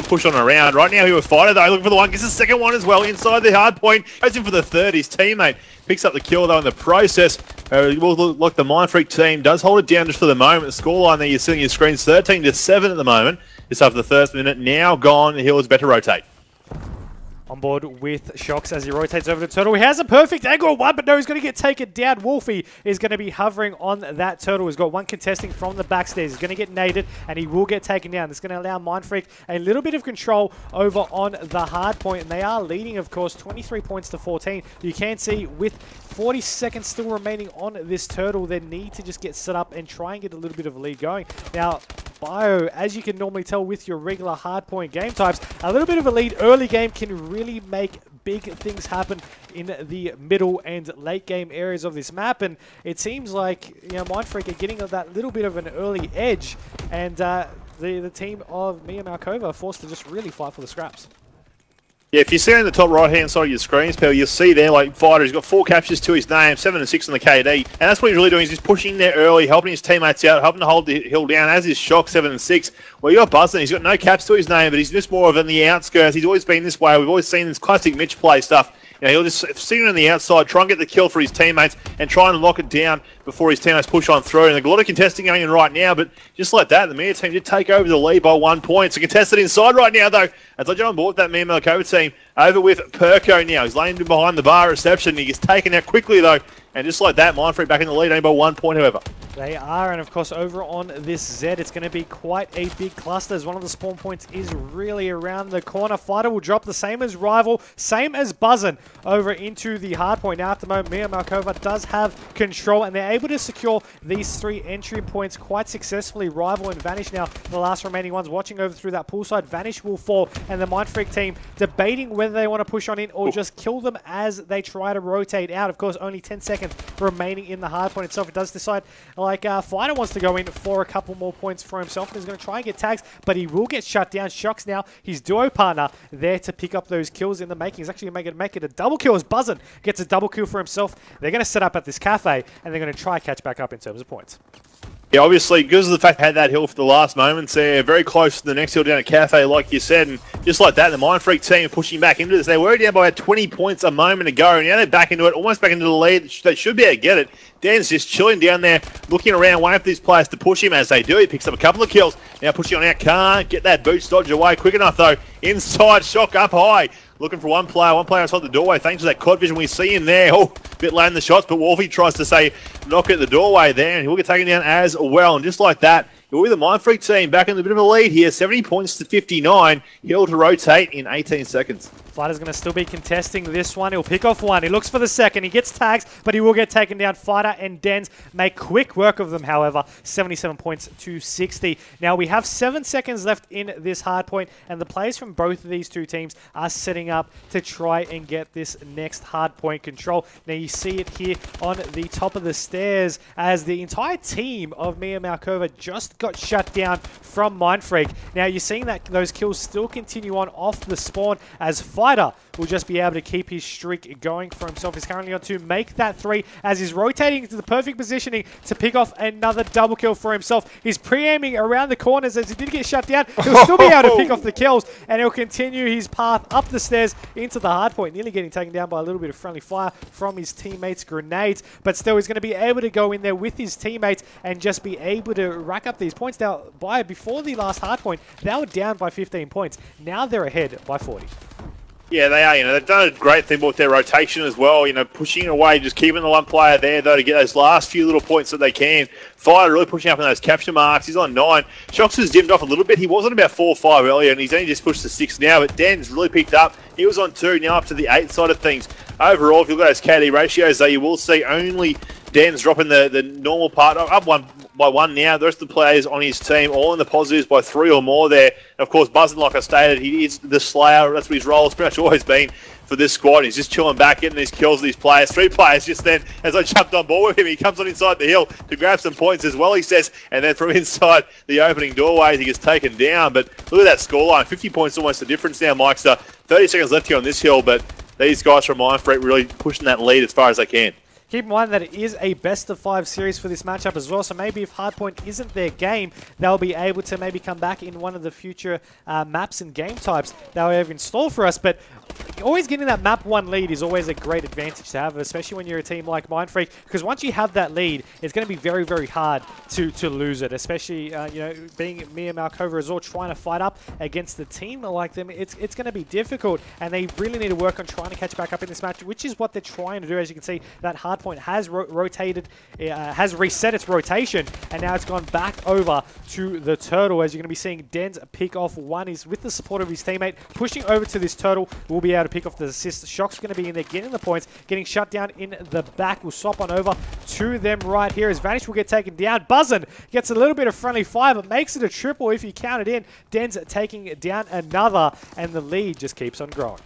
push on around. Right now, he was fighter though, looking for the one, gets the second one as well inside the hard point. Goes in for the third. His teammate picks up the kill though in the process. It will look like the Mindfreak team does hold it down just for the moment. The scoreline there you're seeing your screen's 13-7 at the moment. Just after the first minute, now gone. The hill is better rotate. On board with Shox as he rotates over the turtle. He has a perfect angle one, but no, he's going to get taken down. Wolfie is going to be hovering on that turtle. He's got one contesting from the backstairs. He's going to get naded, and he will get taken down. It's going to allow Mindfreak a little bit of control over on the hard point, and they are leading, of course, 23 points to 14. You can see with 40 seconds still remaining on this turtle, they need to just get set up and try and get a little bit of a lead going. Now, Bio, as you can normally tell with your regular hardpoint game types, a little bit of a lead early game can really make big things happen in the middle and late game areas of this map, and it seems like, you know, Mindfreak are getting that little bit of an early edge, and the team of MiaMalkova are forced to just really fight for the scraps. Yeah, if you see on the top right-hand side of your screen, Spell, you'll see there, like, Fighter, he's got 4 captures to his name, 7 and 6 on the KD, and that's what he's really doing, is he's pushing there early, helping his teammates out, helping to hold the hill down, as is Shock, 7 and 6. Well, you got Buzzin, he's got no caps to his name, but he's just more of on the outskirts. He's always been this way. We've always seen this classic Mitch play stuff. You know, he'll just sit on the outside, try and get the kill for his teammates, and try and lock it down before his teammates push on through. And there's a lot of contesting going in right now, but just like that, the Mia team did take over the lead by 1 point. So contested inside right now, though, as I get on board with that MiaMalkova team, over with Perko now. He's laying behind the bar reception. He gets taken out quickly, though. And just like that, Mindfreak back in the lead, only by 1 point, however. They are, and of course over on this Z, it's going to be quite a big cluster as one of the spawn points is really around the corner. Fighter will drop the same as Rival, same as Buzzin over into the hard point. Now at the moment, MiaMalkova does have control, and they're able to secure these 3 entry points quite successfully. Rival and Vanish now, the last remaining ones watching over through that poolside. Vanish will fall, and the Mindfreak team debating whether they want to push on in or just kill them as they try to rotate out. Of course, only 10 seconds remaining in the hard point itself. It does decide, like, Fighter wants to go in for a couple more points for himself, and he's going to try and get tags, but he will get shut down. Shox now, his duo partner, there to pick up those kills in the making. He's actually going to make it a double kill as Buzzin gets a double kill for himself. They're going to set up at this cafe, and they're going to try catch back up in terms of points. Yeah, obviously, because of the fact they had that hill for the last moments, they're very close to the next hill down at Cafe, like you said, and just like that, the Mindfreak team pushing back into this. They were down by about 20 points a moment ago, and now they're back into it, almost back into the lead. They should be able to get it. Dan's just chilling down there, looking around, waiting for these players to push him as they do. He picks up a couple of kills. Now pushing on out, can't get that boots dodge away quick enough, though. Inside, Shock up high. Looking for one player outside the doorway. Thanks to that COD vision, we see him there. Oh, a bit late in the shots, but Wolfie tries to say, knock at the doorway there, and he'll get taken down as well. And just like that, you'll be the Mindfreak team back in a bit of a lead here. 70 points to 59. Hill to rotate in 18 seconds. Fighter's going to still be contesting this one. He'll pick off one. He looks for the second. He gets tags, but he will get taken down. Fighter and Dens make quick work of them, however. 77 points to 60. Now, we have 7 seconds left in this hard point, and the players from both of these two teams are setting up to try and get this next hard point control. Now, you see it here on the top of the stairs as the entire team of MiaMalkova just got shut down from Mindfreak. Now, you're seeing that those kills still continue on off the spawn as Fighter will just be able to keep his streak going for himself. He's currently on to make that 3 as he's rotating into the perfect positioning to pick off another double kill for himself. He's pre-aiming around the corners as he did get shut down. He'll still be able to pick off the kills, and he'll continue his path up the stairs into the hard point, nearly getting taken down by a little bit of friendly fire from his teammates' grenades. But still, he's going to be able to go in there with his teammates and just be able to rack up these points. Now, before the last hard point, they were down by 15 points. Now they're ahead by 40. Yeah, they are. You know, they've done a great thing with their rotation as well. You know, pushing away, just keeping the one player there, though, to get those last few little points that they can. Fighter really pushing up in those capture marks. He's on 9. Shox has dimmed off a little bit. He wasn't about 4 or 5 earlier, and he's only just pushed to 6 now. But Dan's really picked up. He was on 2, now up to the 8 side of things. Overall, if you look at those KD ratios, though, you will see only Dan's dropping the normal part up by 1 now. The rest of the players on his team all in the positives by 3 or more there. And of course, Buzzin, like I stated, he is the Slayer. That's what his role has pretty much always been for this squad. He's just chilling back, getting these kills with these players. 3 players just then, as I jumped on board with him, he comes on inside the hill to grab some points as well, he says. And then from inside the opening doorways, he gets taken down. But look at that scoreline. 50 points almost the difference now, Myksta. 30 seconds left here on this hill, but these guys from Mindfreak really pushing that lead as far as they can. Keep in mind that it is a best-of-5 series for this matchup as well, so maybe if Hardpoint isn't their game, they'll be able to maybe come back in one of the future maps and game types that we have in store for us. But always getting that map 1 lead is always a great advantage to have, especially when you're a team like Mindfreak, because once you have that lead, it's going to be very, very hard to lose it, especially you know, being MiaMalkova as well, trying to fight up against the team like them. It's going to be difficult, and they really need to work on trying to catch back up in this match, which is what they're trying to do. As you can see, that Hardpoint has has reset its rotation, and now it's gone back over to the Turtle. As you're going to be seeing Denz pick off 1. He's with the support of his teammate, pushing over to this Turtle. Will be able to pick off the assist. Shock's going to be in there, getting the points, getting shut down in the back. We'll swap on over to them right here as Vanish will get taken down. Buzzin gets a little bit of friendly fire, but makes it a triple if you count it in. Denz taking down another, and the lead just keeps on growing.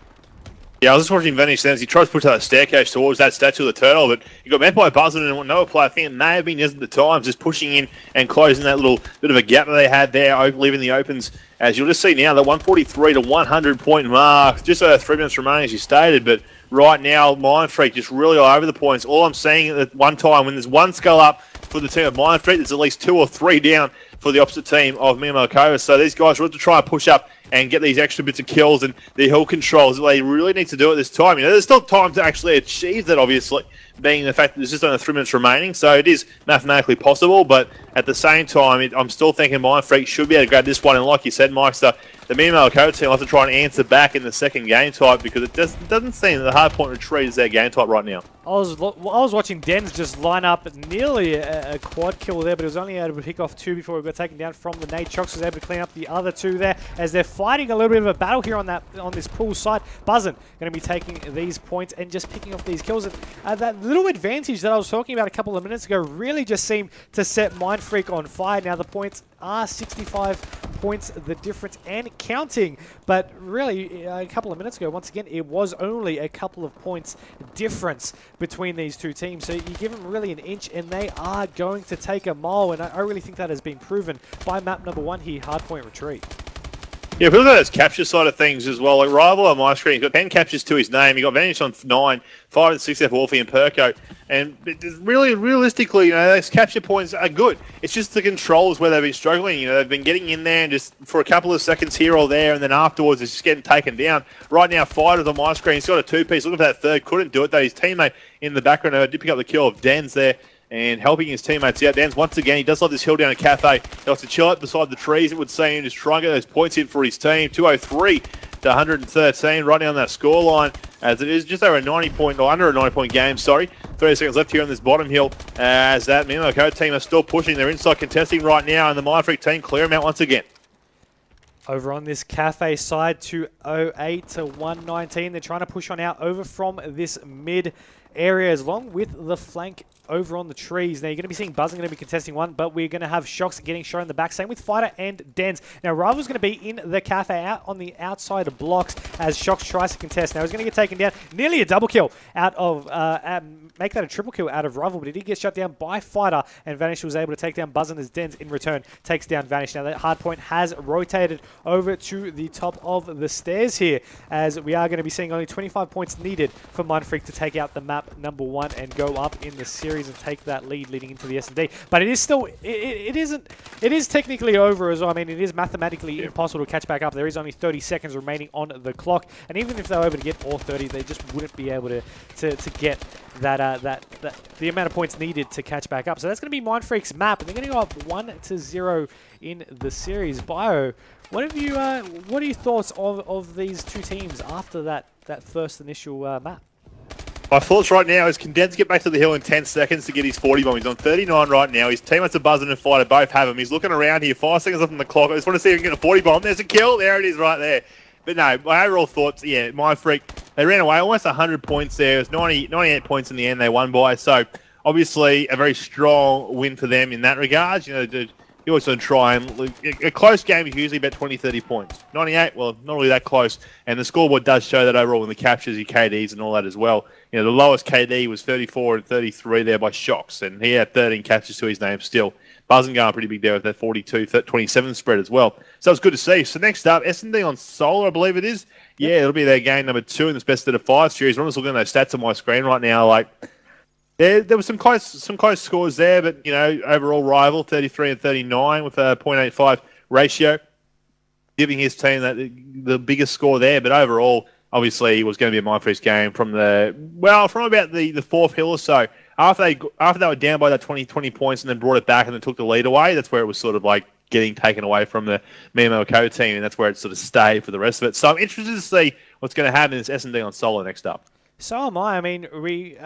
Yeah, I was just watching Vanish then as he tries to push that staircase towards that statue of the Turtle, but he got met by Buzzin and another player, I think it may have been at the time, just pushing in and closing that little bit of a gap that they had there, leaving the opens. As you'll just see now, the 143 to 100 point mark, just 3 minutes remaining as you stated, but right now, Mindfreak just really all over the points. All I'm seeing at one time, when there's 1 skull up for the team of Mindfreak, there's at least 2 or 3 down for the opposite team of MiaMalkova. So these guys really to try and push up and get these extra bits of kills and the hill controls. They really need to do it this time. You know, there's still time to actually achieve that, obviously, being the fact that there's just only 3 minutes remaining. So it is mathematically possible, but at the same time, I'm still thinking Mindfreak should be able to grab this one. And like you said, Myksta, the MiaMalkova team will have to try and answer back in the second game type, because it doesn't seem that the Hardpoint retreat is their game type right now. I was watching Denz just line up nearly a quad kill there, but he was only able to pick off 2 before he got taken down from the nade. Chocks was able to clean up the other 2 there as they're fighting a little bit of a battle here on this pool side. Buzzin going to be taking these points and just picking off these kills. And that little advantage that I was talking about a couple of minutes ago really just seemed to set Mindfreak on fire. Now the points are 65 points the difference and counting, but really a couple of minutes ago, once again, it was only a couple of points difference between these 2 teams. So you give them really an inch and they are going to take a mile, and I really think that has been proven by map number 1 here, Hardpoint Retreat. Yeah, if we look at those capture side of things as well, like Rival on my screen, he's got 10 captures to his name. He got Vanish on 9, 5 and 6 for Wolfie and Perko. And really, realistically, you know, those capture points are good. It's just the controls where they've been struggling. You know, they've been getting in there and just for a couple of seconds here or there, and then afterwards it's just getting taken down. Right now, Fighters on my screen, he's got a 2-piece. Looking for that third, couldn't do it though. His teammate in the background did pick up the kill of Denz there, and helping his teammates out. Denz, once again, he does love this hill down at Cafe. He likes to chill out beside the trees, it would seem, just try and get those points in for his team. 203 to 113, right down that scoreline, as it is just over a 90-point, or under a 90-point game, sorry. 30 seconds left here on this bottom hill, as that MiaMalkova team are still pushing. They're inside contesting right now, and the Mindfreak team clear them out once again. Over on this Cafe side, 208 to 119. They're trying to push on out over from this mid area, as long with the flank over on the trees. Now, you're going to be seeing Buzzin going to be contesting 1, but we're going to have Shocks getting shot in the back. Same with Fighter and Denz. Now, Rival's going to be in the Cafe out on the outside of blocks as Shocks tries to contest. Now, he's going to get taken down. Nearly a double kill out of, make that a triple kill out of Rival, but he did get shut down by Fighter, and Vanish was able to take down Buzzin as Denz in return takes down Vanish. Now, that Hardpoint has rotated over to the top of the stairs here, as we are going to be seeing only 25 points needed for Mindfreak to take out the map number 1 and go up in the series and take that lead leading into the S&D. But it is still, it is technically over as well. I mean, it is mathematically impossible to catch back up. There is only 30 seconds remaining on the clock, and even if they were able to get all 30, they just wouldn't be able to get the amount of points needed to catch back up. So that's going to be Mindfreak's map, and they're going to go up 1-0 in the series. Bio, what are your thoughts of these 2 teams after that first initial map? My thoughts right now is, can Denz get back to the hill in 10 seconds to get his 40 bomb? He's on 39 right now. His teammates are Buzzin and Fighter both have him. He's looking around here, 5 seconds left on the clock. I just want to see if he can get a 40 bomb. There's a kill. There it is right there. But no, my overall thoughts, yeah, Mindfreak, they ran away almost 100 points there. It was 98 points in the end they won by. So obviously a very strong win for them in that regard. You know, you always want to try and... A close game is usually about 20, 30 points. 98, well, not really that close. And the scoreboard does show that overall in the captures, your KDs and all that as well. You know, the lowest KD was 34 and 33 there by Shocks, and he had 13 catches to his name still. Buzzin going pretty big there with that 42-27 spread as well. So it's good to see. So next up, S&D on Solar, I believe it is. Yeah, it'll be their game number 2 in this best of 5 series. I'm just looking at those stats on my screen right now. Like, There was some close scores there, but you know, overall rival 33 and 39 with a 0.85 ratio, giving his team the biggest score there. But overall, obviously, it was going to be a MiaMalkova's game from about the fourth hill or so. After they were down by that 20 points and then brought it back and then took the lead away, that's where it was sort of like getting taken away from the MiaMalkova team, and that's where it sort of stayed for the rest of it. So I'm interested to see what's going to happen in this S&D on solo next up. So am I. I mean, we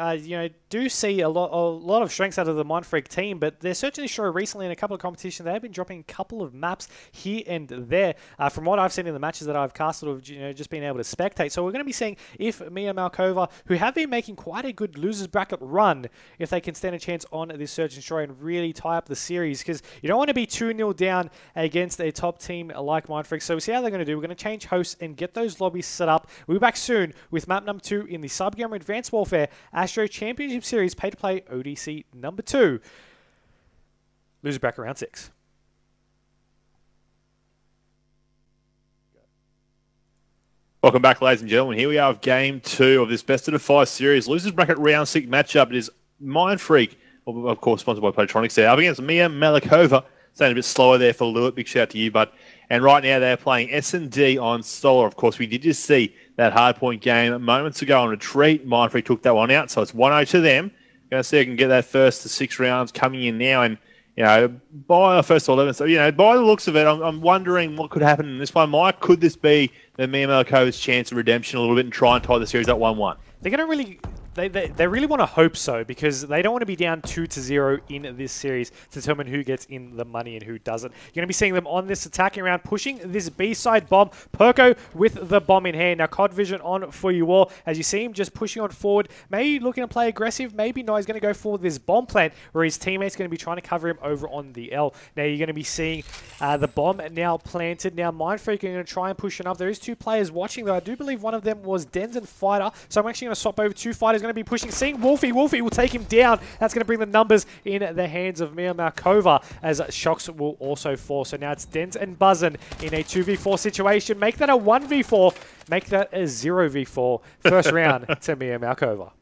do see a lot of strengths out of the MindFreak team, but they're certainly sure recently in a couple of competitions they've been dropping a couple of maps here and there. From what I've seen in the matches that I've casted, or just been able to spectate. So we're going to be seeing if MiaMalkova, who have been making quite a good losers bracket run, if they can stand a chance on this Search and Destroy and really tie up the series, because you don't want to be 2-0 down against a top team like MindFreak. So we see how they're going to do. We're going to change hosts and get those lobbies set up. We'll be back soon with map number 2 in the CyberGamer Advanced Warfare ASTRO Championship Series Pay-to-Play ODC number 2. Loser bracket round 6. Welcome back, ladies and gentlemen. Here we are with Game 2 of this Best of 5 series. Losers bracket round 6 matchup. It is MindFreak, of course, sponsored by Plantronics there, up against MiaMalkova. Staying a bit slower there for Lewitt. Big shout out to you, bud. And right now they're playing S&D on solo. Of course, we did just see that hardpoint game moments ago on retreat. MindFreak took that one out, so it's 1-0 to them. Going to see if I can get that first to 6 rounds coming in now. And, you know, by the first to 11. So, you know, by the looks of it, I'm wondering what could happen in this one. Mike, could this be the MiaMalkova's chance of redemption a little bit and try and tie the series at 1-1? They're going to really... They really want to hope so, because they don't want to be down 2-0 in this series to determine who gets in the money and who doesn't. You're going to be seeing them on this attacking round, pushing this B-side bomb. Perko with the bomb in hand. Now, COD vision on for you all. As you see him just pushing on forward, maybe looking to play aggressive, maybe not. He's going to go for this bomb plant, where his teammate's going to be trying to cover him over on the L. Now, you're going to be seeing the bomb now planted. Now, MindFreak are going to try and push it up. There is 2 players watching, though. I do believe one of them was Dens and Fighter, so I'm actually going to swap over 2 fighters. Going to be pushing, seeing Wolfie. Wolfie will take him down. That's going to bring the numbers in the hands of MiaMalkova, as Shocks will also fall. So now it's Dens and Buzzin in a 2v4 situation. Make that a 1v4. Make that a 0v4. First round to MiaMalkova.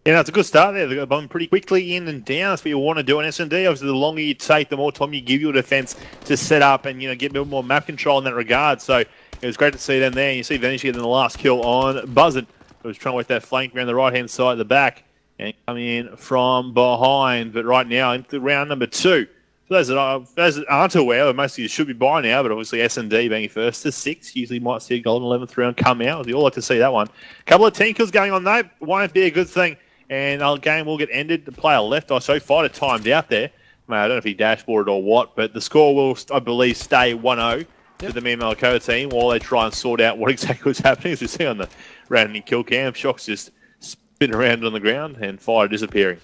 Yeah, that's a good start there. They got bomb pretty quickly in and down. That's what you want to do in S&D. Obviously, the longer you take, the more time you give your defense to set up and, you know, get a bit more map control in that regard. So it was great to see them there. And you see Vanish getting the last kill on Buzzin, who was trying to work that flank around the right-hand side of the back and come in from behind. But right now, into round number 2. For those that aren't aware, most of you should be by now, but obviously S&D being first to 6, usually might see a golden 11th round come out. We all like to see that one. A couple of team kills going on, though. Won't be a good thing. And our game will get ended. The player left, I so fighter timed out there. I don't know if he dashboarded or what, but the score will, I believe, stay 1-0 to the MiaMalkova team while they try and sort out what exactly was happening. As we see on the random kill cam, Shock's just spinning around on the ground and Fighter disappearing.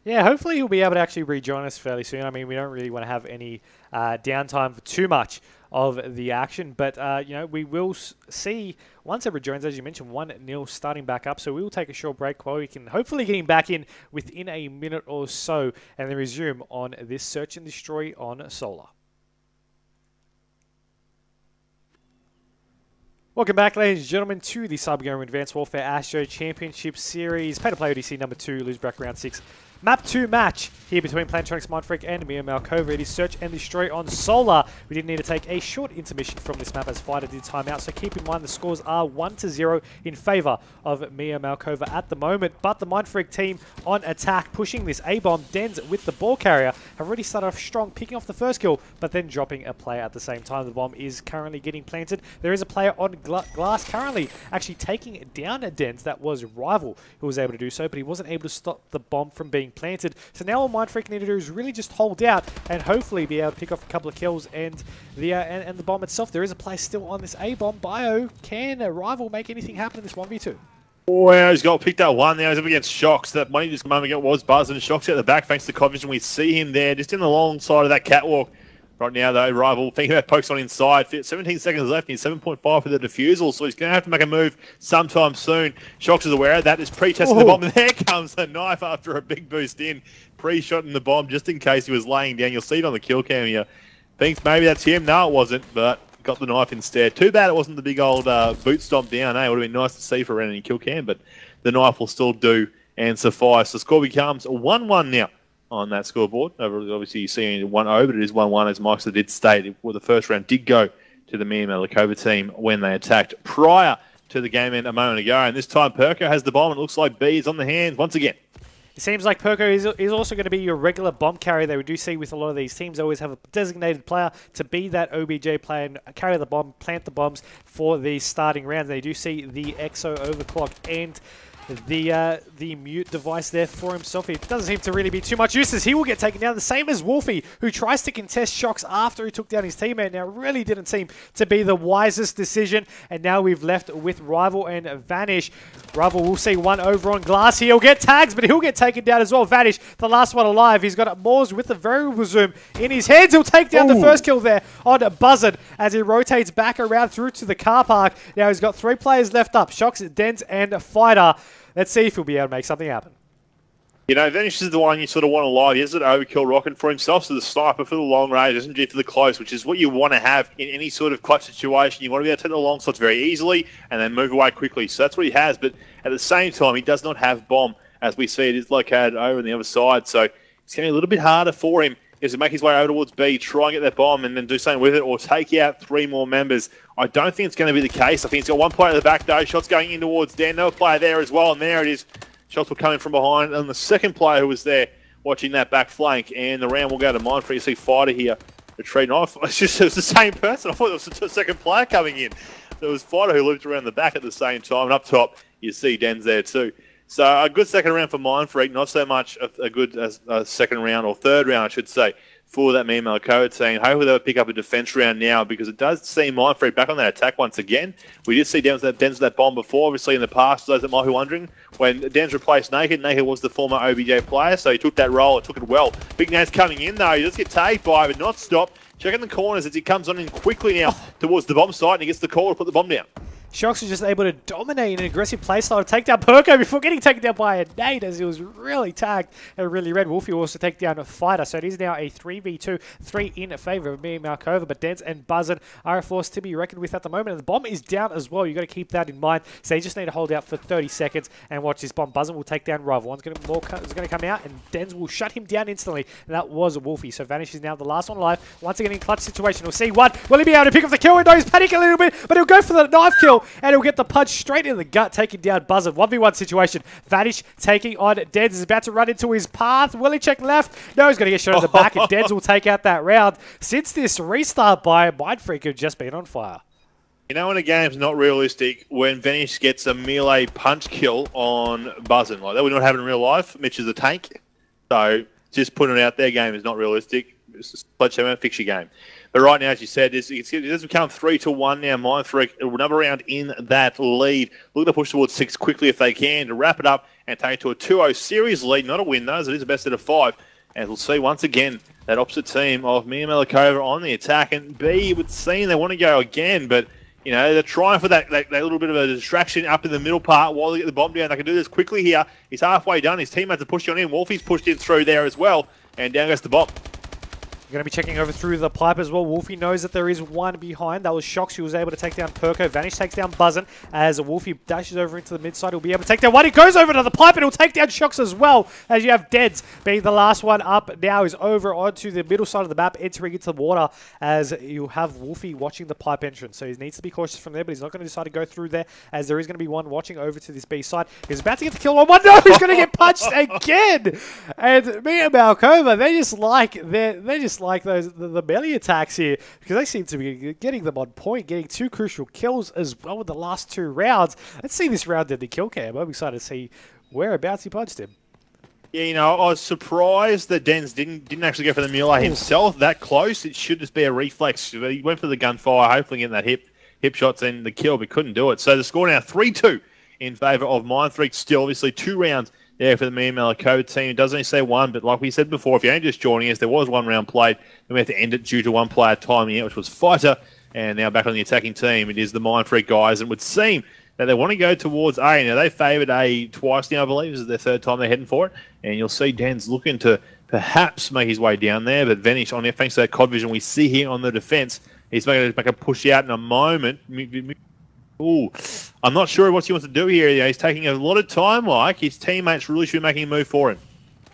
Yeah, hopefully he'll be able to actually rejoin us fairly soon. I mean, we don't really want to have any downtime for too much of the action, but you know, we will see once it rejoins, as you mentioned, 1-0 starting back up. So we will take a short break while we can hopefully get him back in within a minute or so, and then resume on this Search and Destroy on Solar. Welcome back, ladies and gentlemen, to the CyberGamer Advanced Warfare ASTRO Championship Series Pay-to-Play ODC number 2, lose bracket round 6. Map 2 match here between Plantronics.Mindfreak and MiaMalkova. It is Search and Destroy on Solar. We did need to take a short intermission from this map as Fighter did time out, so keep in mind the scores are 1-0 in favour of MiaMalkova at the moment. But the MindFreak team on attack, pushing this A-bomb. Dens with the ball carrier have already started off strong, picking off the first kill, but then dropping a player at the same time. The bomb is currently getting planted. There is a player on glass currently actually taking down a Dens. That was Rival who was able to do so, but he wasn't able to stop the bomb from being planted. So now all MindFreak need to do is really just hold out and hopefully be able to pick off a couple of kills and the bomb itself. There is a play still on this A-bomb. Bio, can a Rival make anything happen in this 1v2? Wow, he's got picked up one now. He's up against Shocks. That money just a moment ago was buzzing. Shocks out the back thanks to COD vision. We see him there just in the long side of that catwalk. Right now, though, Rival thinking about pokes on inside. 17 seconds left. He's 7.5 for the defusal, so he's going to have to make a move sometime soon. Shocks is aware of that. Is pre-testing the bomb, and there comes the knife after a big boost in. Pre-shotting the bomb just in case he was laying down. You'll see it on the kill cam here. Thinks maybe that's him. No, it wasn't, but got the knife instead. Too bad it wasn't the big old boot stomp down. It would have been nice to see for a round in kill cam, but the knife will still do and suffice. The score becomes 1-1 now on that scoreboard. Obviously, you see 1-0, but it is 1-1, as Myksta did state. Well, the first round did go to the MiaMalkova team when they attacked prior to the game end a moment ago. And this time, Perko has the bomb. It looks like B is on the hand once again. It seems like Perko is also going to be your regular bomb carrier that we do see with a lot of these teams. They always have a designated player to be that OBJ player and carry the bomb, plant the bombs for the starting rounds. They do see the EXO overclock and the mute device there for himself. It doesn't seem to really be too much use as he will get taken down. The same as Wolfie, who tries to contest Shocks after he took down his teammate. Now, really didn't seem to be the wisest decision. And now we've left with Rival and Vanish. Rival will see one over on glass. He'll get tags, but he'll get taken down as well. Vanish, the last one alive. He's got Moors with the variable zoom in his hands. He'll take down the first kill there on Buzzard as he rotates back around through to the car park. Now he's got 3 players left up. Shocks, Dens, and Fighter. Let's see if he'll be able to make something happen. You know, Vanish is the one you sort of want to live. He has an overkill rocket for himself, so the sniper for the long range, SMG for the close, which is what you want to have in any sort of clutch situation. You want to be able to take the long shots very easily and then move away quickly. So that's what he has, but at the same time, he does not have bomb. As we see, it is located over on the other side, so it's going to be a little bit harder for him is to make his way over towards B, try and get that bomb and then do something with it, or take out 3 more members. I don't think it's going to be the case. I think he's got 1 player at the back, though. Shots going in towards Dan. Another player there as well, and there it is. Shots were coming from behind. And the second player who was there watching that back flank, and the round will go to Mindfreak. You see Fighter here retreating off. It was the same person. I thought it was the second player coming in. There was Fighter who looped around the back at the same time, and up top, you see Den's there too. So a good second round for Mindfreak, not so much a good second round, or third round, I should say, for that MiaMalkova team. Hopefully they'll pick up a defense round now, because it does seem Mindfreak back on that attack once again. We did see Den's with that bomb before, obviously in the past, for those that might be wondering. When Den's replaced Naked, Naked was the former OBJ player, so he took that role, took it well. Big Nate's coming in though, he does get tagged by, but not stopped. Checking the corners as he comes on in quickly now towards the bomb site, and he gets the call to put the bomb down. Shocks was just able to dominate an aggressive playstyle to take down Perko before getting taken down by a nade, as he was really tagged and really red. Wolfie will also take down a Fighter, so it is now a 3v2, 3 in favour of MiaMalkova, but Dens and Buzzard are a force to be reckoned with at the moment, and the bomb is down as well. You've got to keep that in mind, so you just need to hold out for 30 seconds and watch this bomb. Buzzard will take down Rival. One's going to come out, and Dens will shut him down instantly, and that was Wolfie. So Vanish is now the last one alive. Once again in clutch situation, we'll see one. Will he be able to pick up the kill? No, he's panicking a little bit, but he'll go for the knife kill, and he'll get the punch straight in the gut, taking down Buzzard. 1v1 situation. Vanish taking on Dens. Is about to run into his path. Will he check left? No, he's going to get shot in the back, and Dens will take out that round. Since this restart by Mindfreak have just been on fire. You know, when a game's not realistic, when Vanish gets a melee punch kill on Buzzard, like that would not happen in real life. Mitch is a tank, so just putting it out there, game is not realistic. It's a sledgehammer, fix your game. But right now, as you said, it does become 3-1 now. Mindfreak, another round in that lead. Look to push towards 6 quickly if they can to wrap it up and take it to a 2-0 series lead. Not a win, though, as it is a best out of 5. And we'll see once again that opposite team of MiaMalkova on the attack. And B would seem they want to go again, but you know, they're trying for that little bit of a distraction up in the middle part while they get the bomb down. They can do this quickly here. He's halfway done. His teammates are pushing on in. Wolfie's pushed in through there as well. And down goes the bomb. You're going to be checking over through the pipe as well. Wolfie knows that there is one behind. That was Shocks, who was able to take down Perko. Vanish takes down Buzzin. As Wolfie dashes over into the mid side, he'll be able to take down one. He goes over to the pipe, and he'll take down Shocks as well. As you have Deds being the last one up. Now is over onto the middle side of the map, entering into the water, as you have Wolfie watching the pipe entrance. So he needs to be cautious from there, but he's not going to decide to go through there, as there is going to be one watching over to this B side. He's about to get the kill on one. No, he's going to get punched again. And MiaMalkova, they just like the melee attacks here, because they seem to be getting them on point, getting 2 crucial kills as well with the last 2 rounds. Let's see this round in the kill cam. I'm excited to see whereabouts he punched him. Yeah, you know, I was surprised that Dens didn't actually go for the melee himself that close. It should just be a reflex. He went for the gunfire, hopefully getting that hip shots and the kill, but couldn't do it. So the score now 3-2 in favour of Mindfreak. Still, obviously 2 rounds there for the MiaMalkova team. It doesn't only say 1, but like we said before, if you're only just joining us, there was 1 round played. Then we had to end it due to 1 player timing out, which was Fighter. And now back on the attacking team, it is the Mindfreak guys. And it would seem that they want to go towards A. Now, they favoured A twice now, I believe. This is their 3rd time they're heading for it. And you'll see Dan's looking to perhaps make his way down there. But Vanish, on there, thanks to that COD vision we see here on the defence, he's going to make a push out in a moment. Ooh, I'm not sure what he wants to do here. He's taking a lot of time, like. His teammates really should be making a move for him.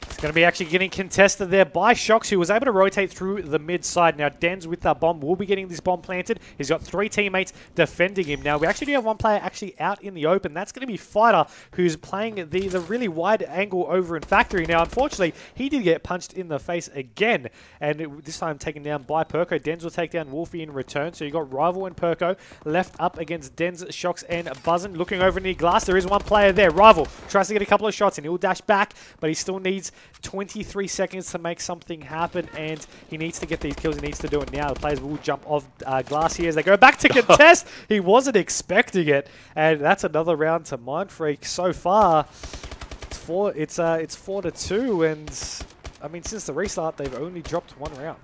It's going to be actually getting contested there by Shox, who was able to rotate through the mid side. Now, Denz with that bomb will be getting this bomb planted. He's got 3 teammates defending him. Now, we actually do have one player actually out in the open. That's going to be Fighter, who's playing the really wide angle over in Factory. Now, unfortunately, he did get punched in the face again, and this time taken down by Perko. Denz will take down Wolfie in return. So you got Rival and Perko left up against Denz, Shox, and Buzzin. Looking over near glass, there is one player there. Rival tries to get a couple of shots, and he'll dash back, but he still needs 23 seconds to make something happen, and he needs to get these kills. He needs to do it now. The players will jump off glass here as they go back to contest. He wasn't expecting it, and that's another round to Mindfreak. So far, it's 4-2, and I mean, since the restart, they've only dropped 1 round.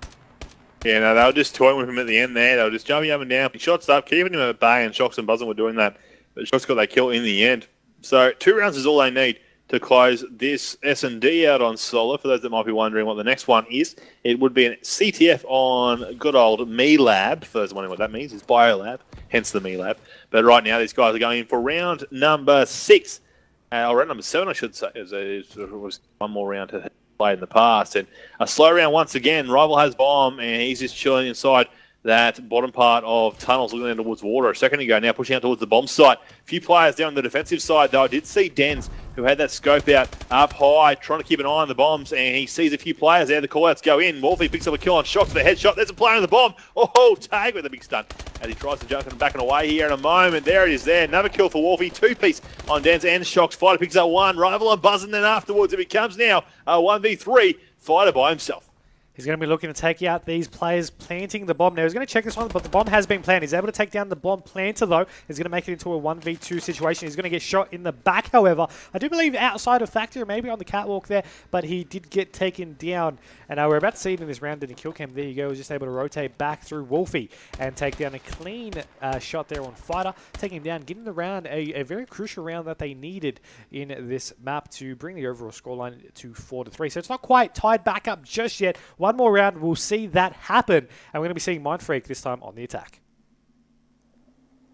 Yeah, no, they were just toying with him at the end there. They were just jumping up and down, shots up, keeping him at bay, and Shox and Buzzin were doing that. But Shox got that kill in the end. So 2 rounds is all they need to close this S&D out on Solar. For those that might be wondering what the next one is, it would be an CTF on good old MiaLab. For those wondering what that means, it's BioLab, hence the MiaLab. But right now, these guys are going in for round number 6. Or round number 7, I should say. It was one more round to play in the past. And a slow round once again. Rival has bomb, and he's just chilling inside that bottom part of tunnels looking down towards water. A second ago, now pushing out towards the bomb site. A few players down the defensive side, though. I did see Denz, who had that scope out up high, trying to keep an eye on the bombs, and he sees a few players there. The call-outs go in. Wolfie picks up a kill on Shox with a headshot. There's a player on the bomb. Oh, tag with a big stun as he tries to jump and back and away here in a moment. There it is there. Another kill for Wolfie. 2-piece on Denz and Shox. Fighter picks up 1. Rival on Buzzin, then afterwards it becomes now a 1v3. Fighter by himself. He's going to be looking to take out these players planting the bomb. Now, he's going to check this one, but the bomb has been planted. He's able to take down the bomb planter, though. He's going to make it into a 1v2 situation. He's going to get shot in the back, however. I do believe outside of Factory, maybe on the catwalk there, but he did get taken down. And we're about to see it in this round in the kill cam. There you go. He was just able to rotate back through Wolfie and take down a clean shot there on Fighter, taking him down, getting the round, a very crucial round that they needed in this map to bring the overall scoreline to 4-3. So it's not quite tied back up just yet. One more round, we'll see that happen, and we're going to be seeing Mindfreak this time on the attack.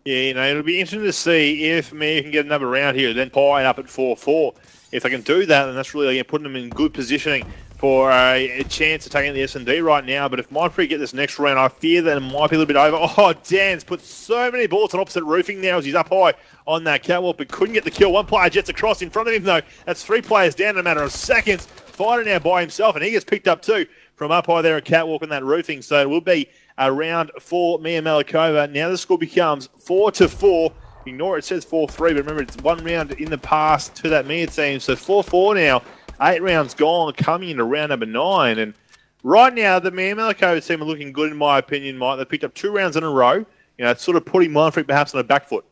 Yeah, you know, it'll be interesting to see if Mia can get another round here, then tie it up at 4-4. If they can do that, then that's really putting them in good positioning for a chance of taking the S&D right now. But if Mindfreak get this next round, I fear that it might be a little bit over. Oh, Dan's put so many bullets on opposite roofing now as he's up high on that catwalk, but couldn't get the kill. One player jets across in front of him, though. That's 3 players down in a matter of seconds. Fighter now by himself, and he gets picked up too from up high there at catwalk on that roofing. So it will be a round for MiaMalkova. Now the score becomes 4-4. Ignore it says 4-3, but remember it's 1 round in the past to that Mia team. So 4-4 now. 8 rounds gone, coming into round number 9. And right now, the MiaMalkova team are looking good, in my opinion, Mike. They picked up 2 rounds in a row. You know, it's sort of putting Mindfreak perhaps on a back foot.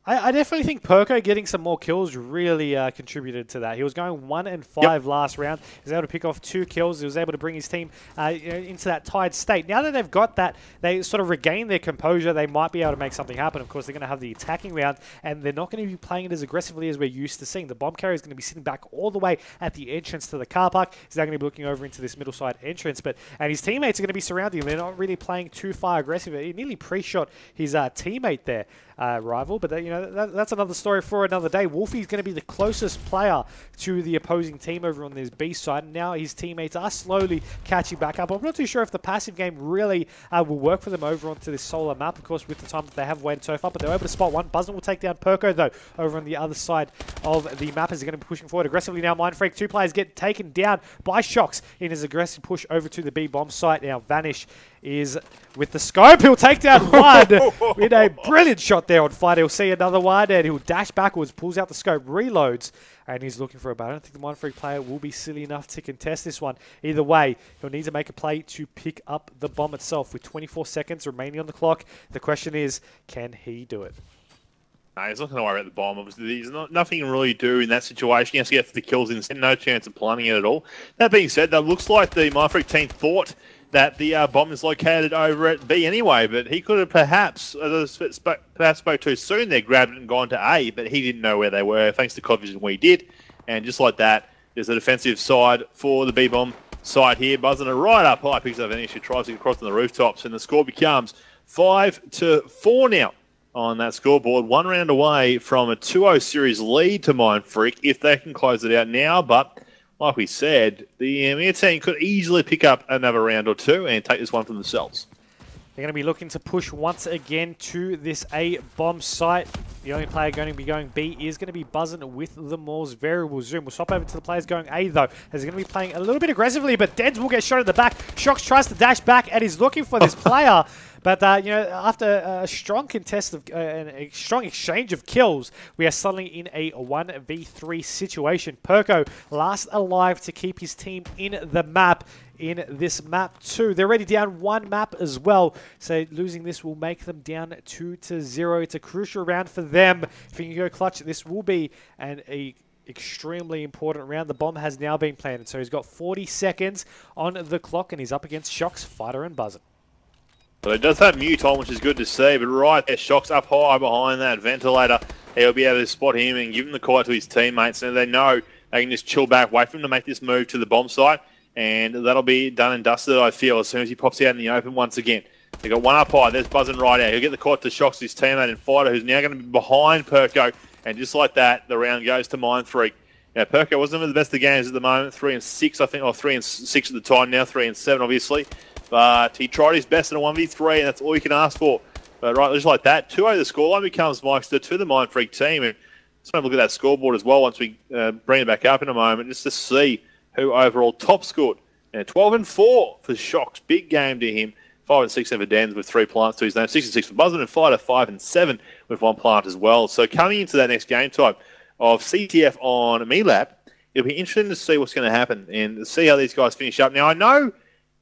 I definitely think Perko getting some more kills really contributed to that. He was going 1-5 last round. He was able to pick off 2 kills. He was able to bring his team into that tied state. Now that they've got that, they sort of regain their composure. They might be able to make something happen. Of course, they're going to have the attacking round, and they're not going to be playing it as aggressively as we're used to seeing. The bomb carrier is going to be sitting back all the way at the entrance to the car park. He's now going to be looking over into this middle side entrance, and his teammates are going to be surrounding him. They're not really playing too far aggressive. He nearly pre-shot his teammate there. Rival, but you know, that's another story for another day. Wolfie's going to be the closest player to the opposing team over on this B side, and now his teammates are slowly catching back up. I'm not too sure if the passive game really will work for them over onto this solar map, of course, with the time that they have waited so far, but they're able to spot one. Buzzin will take down Perko, though, over on the other side of the map as they're going to be pushing forward aggressively now. Mindfreak, 2 players get taken down by Shox in his aggressive push over to the B bomb site. Now, Vanish is with the scope. He'll take down one with a brilliant shot there on Fighter. He'll see another one, and he'll dash backwards, pulls out the scope, reloads, and he's looking for a bat. I don't think the Mindfreak player will be silly enough to contest this one. Either way, he'll need to make a play to pick up the bomb itself. With 24 seconds remaining on the clock, the question is, can he do it? No, he's not going to worry about the bomb. Obviously, there's nothing he can really do in that situation. He has to get the kills in. No chance of planning it at all. That being said, that looks like the Mindfreak team thought that the bomb is located over at B anyway, but he could have perhaps spoke too soon there, grabbed it and gone to A, but he didn't know where they were, thanks to COD Vision we did. And just like that, there's a defensive side for the B bomb side here. Buzzing it right up high, picks up Vanish, who tries to get across on the rooftops, and the score becomes 5-4 now on that scoreboard. 1 round away from a 2-0 series lead to Mindfreak if they can close it out now. But like we said, the Mia team could easily pick up another round or two and take this one for themselves. They're going to be looking to push once again to this A-bomb site. The only player going to be going B is going to be buzzing with the Maul's variable zoom. We'll swap over to the players going A, though, as they're going to be playing a little bit aggressively, but Dens will get shot at the back. Shox tries to dash back and is looking for this player. But, you know, after a strong contest of a strong exchange of kills, we are suddenly in a 1v3 situation. Perko last alive to keep his team in the map. In this map too. They're already down 1 map as well, so losing this will make them down 2-0. It's a crucial round for them. If you can go clutch, this will be an extremely important round. The bomb has now been planted, so he's got 40 seconds on the clock, and he's up against Shox, Fighter, and Buzzin. But it does have mute on, which is good to see, but right there, Shox up high behind that ventilator. He'll be able to spot him and give him the call to his teammates, and they know they can just chill back, wait for him to make this move to the bomb site. And that'll be done and dusted, I feel, as soon as he pops out in the open once again. They've got one up high. There's Buzzin right out. He'll get the caught to Shox, his teammate and Fighter, who's now going to be behind Perko. And just like that, the round goes to Mindfreak. Now, Perko wasn't the best of games at the moment. 3-6, I think, or 3-6 at the time. Now 3-7, obviously. But he tried his best in a 1v3, and that's all you can ask for. But right, just like that, 2-0 the scoreline becomes Myksta to the Mindfreak team. And let's have a look at that scoreboard as well once we bring it back up in a moment, just to see who overall top scored. And 12-4 for Shox. Big game to him. 5-6 for Dens with 3 plants to his name. 6-6 for Buzzin and Fighter. 5-7 with 1 plant as well. So coming into that next game type of CTF on MiaLab, it'll be interesting to see what's going to happen and see how these guys finish up. Now, I know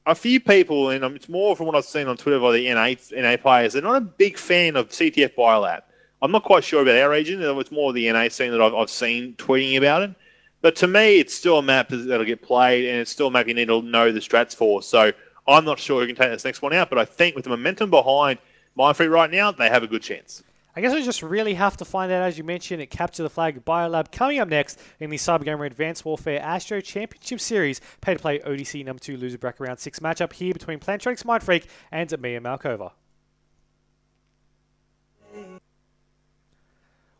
a few people, and it's more from what I've seen on Twitter by the NA players, they're not a big fan of CTF BioLab. I'm not quite sure about our region. It's more the NA scene that I've seen tweeting about it. But to me, it's still a map that'll get played, and it's still a map you need to know the strats for. So I'm not sure who can take this next one out, but I think with the momentum behind Mindfreak right now, they have a good chance. I guess we just really have to find out, as you mentioned, at Capture the Flag BioLab coming up next in the CyberGamer Advanced Warfare ASTRO Championship Series Pay-to-Play ODC number 2 loser bracket round 6 matchup here between Plantronics.Mindfreak and MiaMalkova.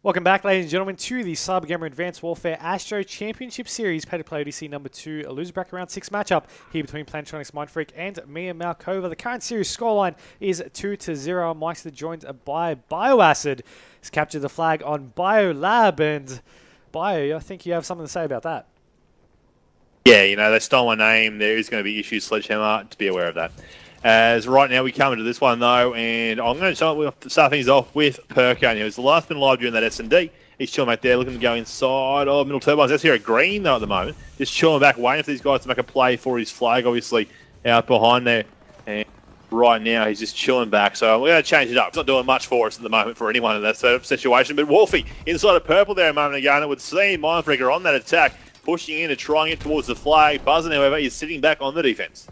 Welcome back, ladies and gentlemen, to the CyberGamer Advanced Warfare ASTRO Championship Series Pay-to-Play ODC number 2, a loser bracket round 6 matchup here between Plantronics.Mindfreak and MiaMalkova. The current series scoreline is 2-0. Myksta joined by BioAcid. He's captured the flag on BioLab, and Bio, I think you have something to say about that. Yeah, you know, they stole my name. There is going to be issues, Sledgehammer, to be aware of that. As right now we come into this one though, and I'm going to start things off with Perko. He was the last been live during that S&D. He's chilling back there, looking to go inside of middle turbines. That's here at green though at the moment. Just chilling back, waiting for these guys to make a play for his flag, obviously out behind there. And right now he's just chilling back. So we're going to change it up. It's not doing much for us at the moment for anyone in that sort of situation. But Wolfie inside of purple there a moment ago, and it would seem Mindfreaker on that attack, pushing in and trying it towards the flag. Buzzin, however, is sitting back on the defense.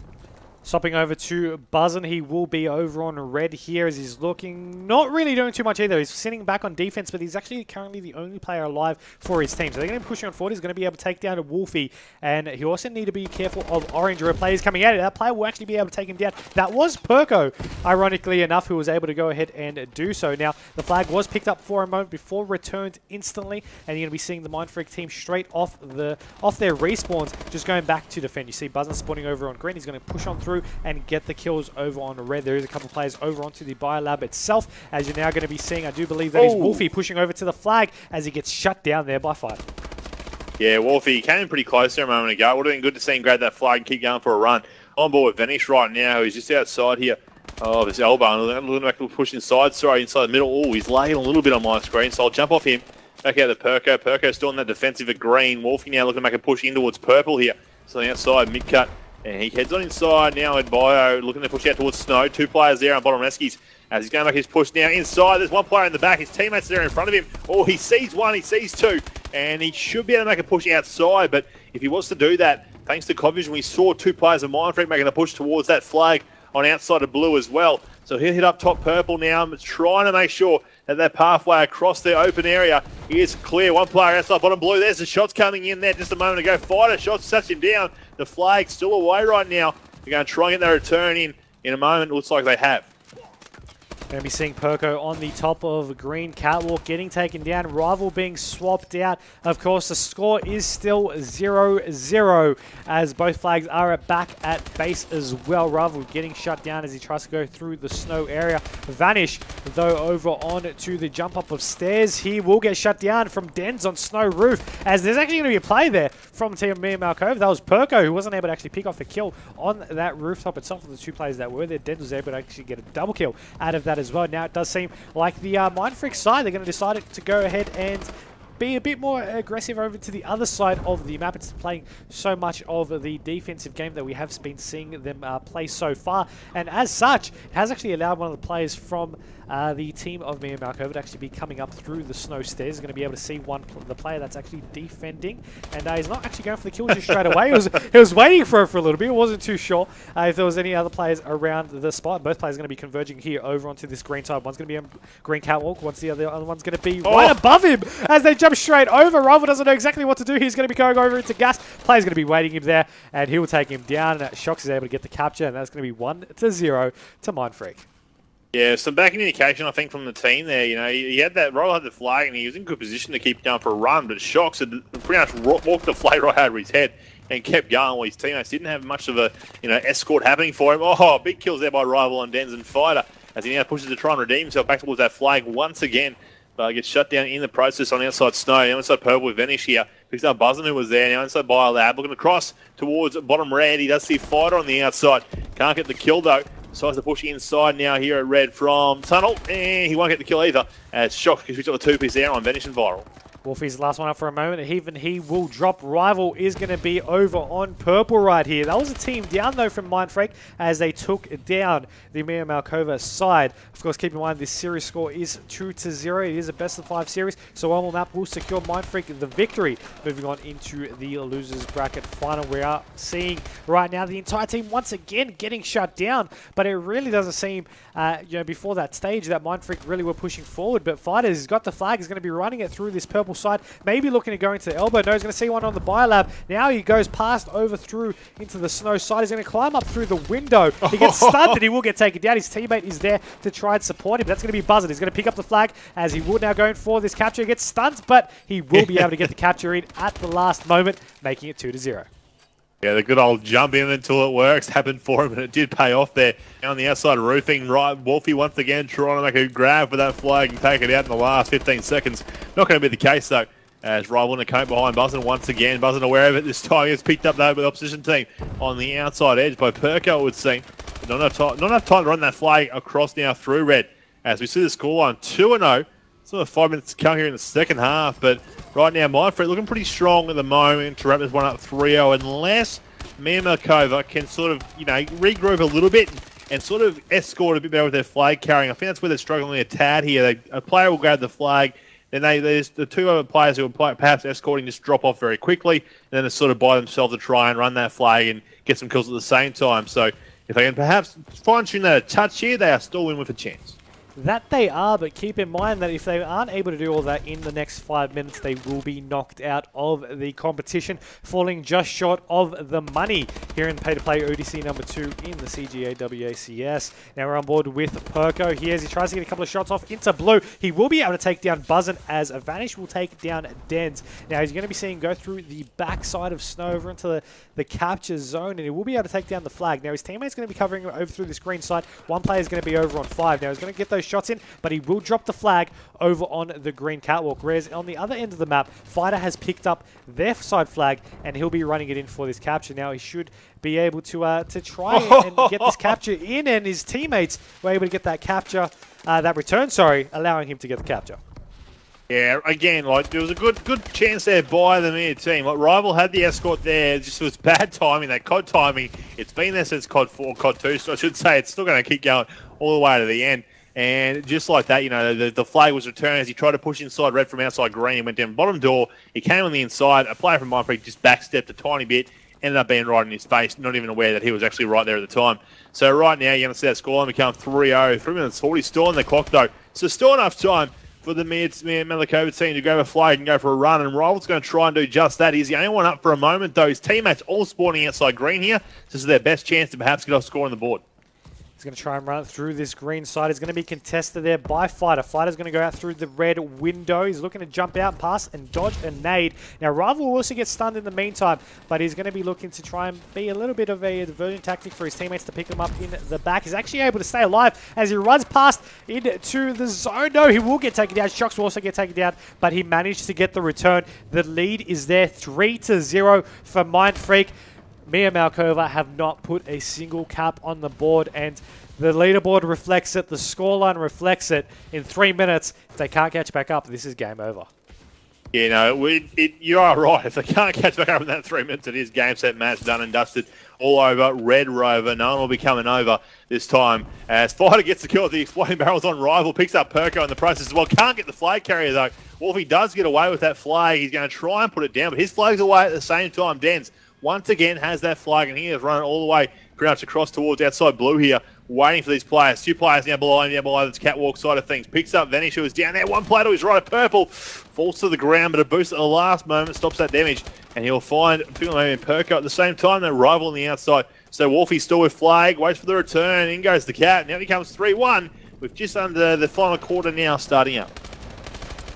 Swapping over to Buzzin, he will be over on red here as he's looking, not really doing too much either. He's sitting back on defense, but he's actually currently the only player alive for his team. So they're going to be pushing on forward. He's going to be able to take down a Wolfie, and he also need to be careful of orange or players coming at it. That player will actually be able to take him down. That was Perko, ironically enough, who was able to go ahead and do so. Now, the flag was picked up for a moment before returned instantly, and you're going to be seeing the Mindfreak team straight off their respawns, just going back to defend. You see Buzzin spawning over on green. He's going to push on through and get the kills over on red. There is a couple of players over onto the BioLab itself, as you're now going to be seeing. I do believe that is Wolfie pushing over to the flag as he gets shut down there by Fighter. Yeah, Wolfie came in pretty close there a moment ago. It would have been good to see him grab that flag and keep going for a run. On board with Vanish right now. He's just outside here of his elbow. Looking back to push inside. Sorry, inside the middle. Oh, he's lagging a little bit on my screen, so I'll jump off him. Back out to Perko. Perko still on that defensive at green. Wolfie now looking to make a push in towards purple here. So the outside, mid-cut. And he heads on inside now at Bio, looking to push out towards Snow. 2 players there on bottom reskies. As he's going back his push now inside, there's 1 player in the back. His teammates there in front of him. Oh, he sees 1, he sees 2. And he should be able to make a push outside. But if he wants to do that, thanks to Covision, we saw 2 players of Mindfreak making a push towards that flag on outside of blue as well. So he'll hit up top purple now, trying to make sure that pathway across the open area is clear. 1 player outside bottom blue. There's the shots coming in there just a moment ago. Fighter shots touch him down. The flag's still away right now. They're going to try and get their return in a moment. Looks like they have. Going to be seeing Perko on the top of green catwalk getting taken down. Rival being swapped out. Of course, the score is still 0-0 as both flags are back at base as well. Rival getting shut down as he tries to go through the snow area. Vanish, though, over on to the jump up of stairs. He will get shut down from Dens on snow roof as there's actually going to be a play there from team MiaMalkova. That was Perko who wasn't able to actually pick off the kill on that rooftop itself of the two players that were there. Dens was able to actually get a double kill out of that as well. Now it does seem like the Mindfreak side, they're going to decide to go ahead and be a bit more aggressive over to the other side of the map. It's playing so much of the defensive game that we have been seeing them play so far, and as such, it has actually allowed one of the players from the team of MiaMalkova to actually be coming up through the snow stairs. He's going to be able to see the player that's actually defending, and he's not actually going for the kill just straight away. He was waiting for it for a little bit. He wasn't too sure if there was any other players around the spot. Both players are going to be converging here over onto this green side. One's going to be on green catwalk. The other one's going to be right above him as they jump straight over. Rival doesn't know exactly what to do. He's going to be going over into gas. Player's going to be waiting him there, and he will take him down. And Shox is able to get the capture, and that's going to be 1-0 to Mindfreak. Yeah, some back communication, I think, from the team there. You know, he had that Rival had the flag, and he was in good position to keep going for a run, but Shox had pretty much walked the flag right over his head and kept going while his teammates didn't have much of a escort happening for him. Oh, big kills there by Rival on Dens and Fighter as he now pushes to try and redeem himself back towards that flag once again. But gets shut down in the process on the outside Snow. Now inside Purple with Vanish here. Picks up Buzzin, who was there. Now inside Biolab. Looking across towards bottom red. He does see Fighter on the outside. Can't get the kill though. Decides to push inside now here at red from Tunnel. And he won't get the kill either. As Shock because we got the two-piece there on Vanish and Viral. Wolfie's the last one up for a moment. Even he will drop. Rival is going to be over on purple right here. That was a team down, though, from Mindfreak as they took down the MiaMalkova side. Of course, keep in mind this series score is 2-0. It is a best-of-5 series, so one more map will secure Mindfreak the victory. Moving on into the losers bracket final. We are seeing right now the entire team once again getting shut down, but it really doesn't seem, before that stage that Mindfreak really were pushing forward. But Fighters has got the flag, is going to be running it through this purple side, maybe looking to go into the elbow. No, he's going to see one on the Biolab. Now he goes past over through into the snow side. He's going to climb up through the window. He gets stunned and he will get taken down. His teammate is there to try and support him. That's going to be Buzzard. He's going to pick up the flag as he will now go in for this capture. He gets stunned, but he will be able to get the capture in at the last moment, making it 2-0. Yeah, the good old jump in until it works happened for him, and it did pay off there. On the outside roofing, right, Wolfie once again trying to make a grab for that flag and take it out in the last 15 seconds. Not going to be the case, though, as Rival in the coat behind Buzzin once again. Buzzin aware of it this time. He gets picked up, though, by the opposition team on the outside edge by Perko, it would seem. Not enough time to run that flag across now through red. As we see the scoreline 2-0. Still 5 minutes to come here in the second half, but right now Mindfreak looking pretty strong at the moment to wrap this one up 3-0, unless MiaMalkova can sort of, regroup a little bit and sort of escort a bit better with their flag carrying. I think that's where they're struggling a tad here. A player will grab the flag, then there's the two other players who are perhaps escorting just drop off very quickly, and then it's sort of by themselves to try and run that flag and get some kills at the same time. So if they can perhaps fine-tune that a touch here, they are still in with a chance. That they are, but keep in mind that if they aren't able to do all that in the next 5 minutes, they will be knocked out of the competition, falling just short of the money here in Pay-to-Play ODC number 2 in the CGAWACS. Now we're on board with Perko here as he tries to get a couple of shots off into blue. He will be able to take down Buzzin as a Vanish will take down Dens. Now he's going to be seeing go through the backside of Snow over into the capture zone, and he will be able to take down the flag. Now his teammate's going to be covering over through this green side. One player is going to be over on 5. Now he's going to get those shots in, but he will drop the flag over on the green catwalk. Whereas on the other end of the map, Fighter has picked up their side flag, and he'll be running it in for this capture. Now he should be able to try and get this capture in, and his teammates were able to get that capture, that return, allowing him to get the capture. Yeah, again, there was a good chance there by the Mia team. Rival had the escort there. It just was bad timing, that COD timing. It's been there since COD 4, COD 2, so I should say it's still going to keep going all the way to the end. And just like that, the flag was returned as he tried to push inside red from outside green. He went down bottom door. He came on the inside. A player from Mindfreak just backstepped a tiny bit. Ended up being right in his face, not even aware that he was actually right there at the time. So right now, you're going to see that scoreline become 3-0. 3 minutes 40 still on the clock, though. So still enough time for the MiaMalkova team to grab a flag and go for a run. And Rival's going to try and do just that. He's the only one up for a moment, though. His teammates all spawning outside green here. This is their best chance to perhaps get off score on the board. He's going to try and run it through this green side. He's going to be contested there by Fighter. Fighter's going to go out through the red window. He's looking to jump out, pass, and dodge a nade. Now, Rival will also get stunned in the meantime, but he's going to be looking to try and be a little bit of a diversion tactic for his teammates to pick him up in the back. He's actually able to stay alive as he runs past into the zone. No, he will get taken down. Shocks will also get taken down, but he managed to get the return. The lead is there, 3-0 for MiaMalkova. MiaMalkova have not put a single cap on the board, and the leaderboard reflects it, the scoreline reflects it. In 3 minutes, if they can't catch back up, this is game over. You know, you are right. If they can't catch back up in that 3 minutes, it is game, set, match, done and dusted. All over. Red Rover. No one will be coming over this time. As Fighter gets the kill with the exploding barrels on Rival, picks up Perko in the process as well. Can't get the flag carrier though. Well, if he does get away with that flag, he's going to try and put it down, but his flag's away at the same time. Dens once again has that flag, and he is running all the way pretty much across towards outside blue here, waiting for these players. Two players now below this catwalk side of things. Picks up Vanish, who is down there. One player to his right of purple. Falls to the ground, but a boost at the last moment stops that damage. And he'll find maybe Perko at the same time. That Rival on the outside. So Wolfie's still with flag. Waits for the return. In goes the cat. Now he comes 3-1 with just under the final quarter now starting up.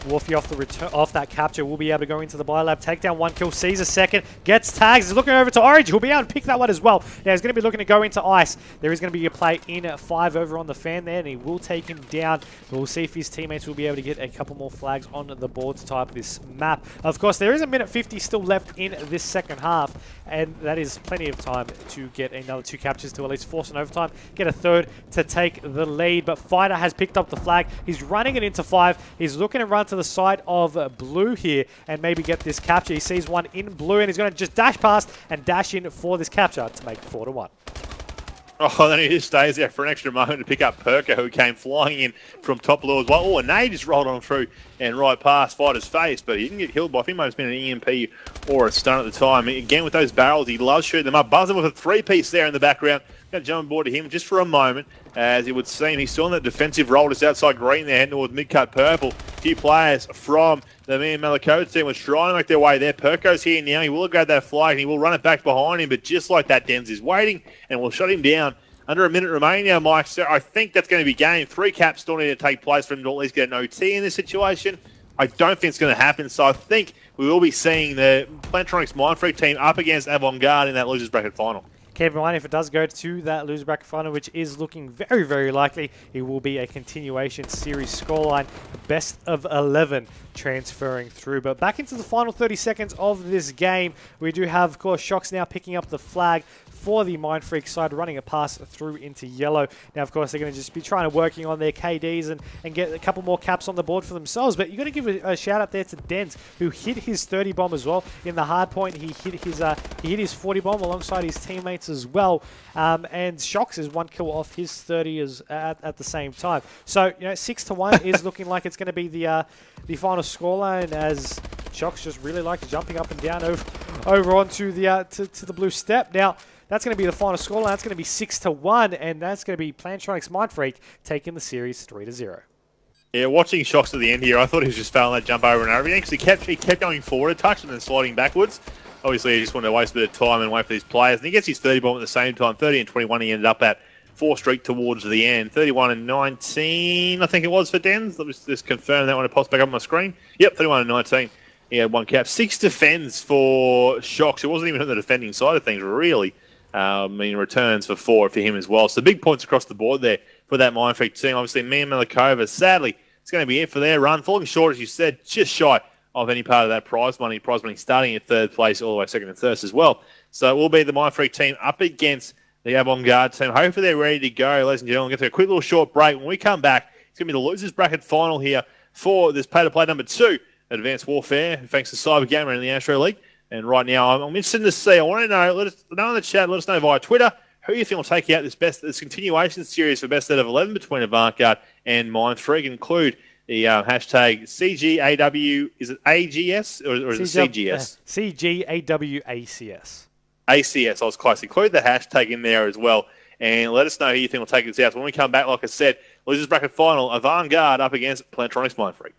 Wolfie off that capture will be able to go into the Biolab, take down one kill, sees a second, gets tags, he's looking over to Orange, he'll be able to pick that one as well. Now he's going to be looking to go into Ice. There is going to be a play in at 5 over on the fan there, and he will take him down. We'll see if his teammates will be able to get a couple more flags on the board to tie up this map. Of course, there is a minute 50 still left in this second half, and that is plenty of time to get another 2 captures to at least force an overtime, get a third to take the lead. But Fighter has picked up the flag. He's running it into 5. He's looking to run to the side of blue here and maybe get this capture. He sees one in blue, and he's going to just dash past and dash in for this capture to make 4-1. Oh, then he just stays there for an extra moment to pick up Perko, who came flying in from top blue as well. Oh, a nade just rolled on through and right past Fighter's face, but he didn't get killed by. I think it might have been an EMP or a stun at the time. Again, with those barrels, he loves shooting them up. Buzzing with a 3-piece there in the background. Going to jump on board to him just for a moment, as it would seem he's still in that defensive role just outside green there, heading towards mid-cut purple. A few players from the MiaMalkova team were trying to make their way there. Perko's here now. He will grab that flag and he will run it back behind him, but just like that, Dems is waiting and will shut him down. Under a minute remaining now, Mike. So I think that's going to be game. 3 caps still need to take place for him to at least get an OT in this situation. I don't think it's going to happen, so I think we will be seeing the Plantronics.Mindfreak team up against Avant-Garde in that losers bracket final. Keep in mind, if it does go to that loser bracket final, which is looking very, very likely, it will be a continuation series scoreline, best of 11 transferring through. But back into the final 30 seconds of this game, we do have, of course, Shocks now picking up the flag for the MiaMalkova side, running a pass through into yellow. Now, of course, they're going to just be trying to working on their KDs and get a couple more caps on the board for themselves. But you've got to give a shout out there to Dens, who hit his 30 bomb as well. In the hard point, he hit his 40 bomb alongside his teammates as well. And Shocks is 1 kill off his 30 at the same time. So, you know, 6-1 is looking like it's going to be the final scoreline, as Shocks just really likes jumping up and down over onto the to the blue step. Now, that's going to be the final scoreline. That's going to be 6-1, and that's going to be Plantronics.Mindfreak taking the series 3-0. Yeah, watching Shocks at the end here, I thought he was just failing that jump over and over again, because he kept going forward a touch and then sliding backwards. Obviously, he just wanted to waste a bit of time and wait for these players. And he gets his 30 bomb at the same time. 30 and 21, he ended up at 4 streak towards the end. 31 and 19, I think it was for Dens. Let me just confirm that when it pops back up on my screen. Yep, 31 and 19. He had 1 cap. 6 defends for Shocks. It wasn't even on the defending side of things, really. Returns for 4 for him as well. So big points across the board there for that MiaMalkova team. Obviously, MiaMalkova, sadly, it's going to be it for their run. Falling short, as you said, just shy of any part of that prize money. Prize money starting at 3rd place, all the way 2nd and 3rd as well. So it will be the MiaMalkova team up against the Avant-Garde team. Hopefully they're ready to go, ladies and gentlemen. We'll get to a quick little short break. When we come back, it's going to be the losers bracket final here for this pay-to-play number 2 at Advanced Warfare, thanks to CyberGamer and the ASTRO League. And right now, I'm interested to see. I want to know. Let us know in the chat. Let us know via Twitter who you think will take out this continuation series for best out of 11 between Avant-Garde and MiaMalkova. Include the hashtag CGAW. Is it AGS or is it CGS? CGAWACS. ACS. I was close. Include the hashtag in there as well, and let us know who you think will take this out. So when we come back, like I said, losers bracket final, Avant-Garde up against Plantronics.Mindfreak.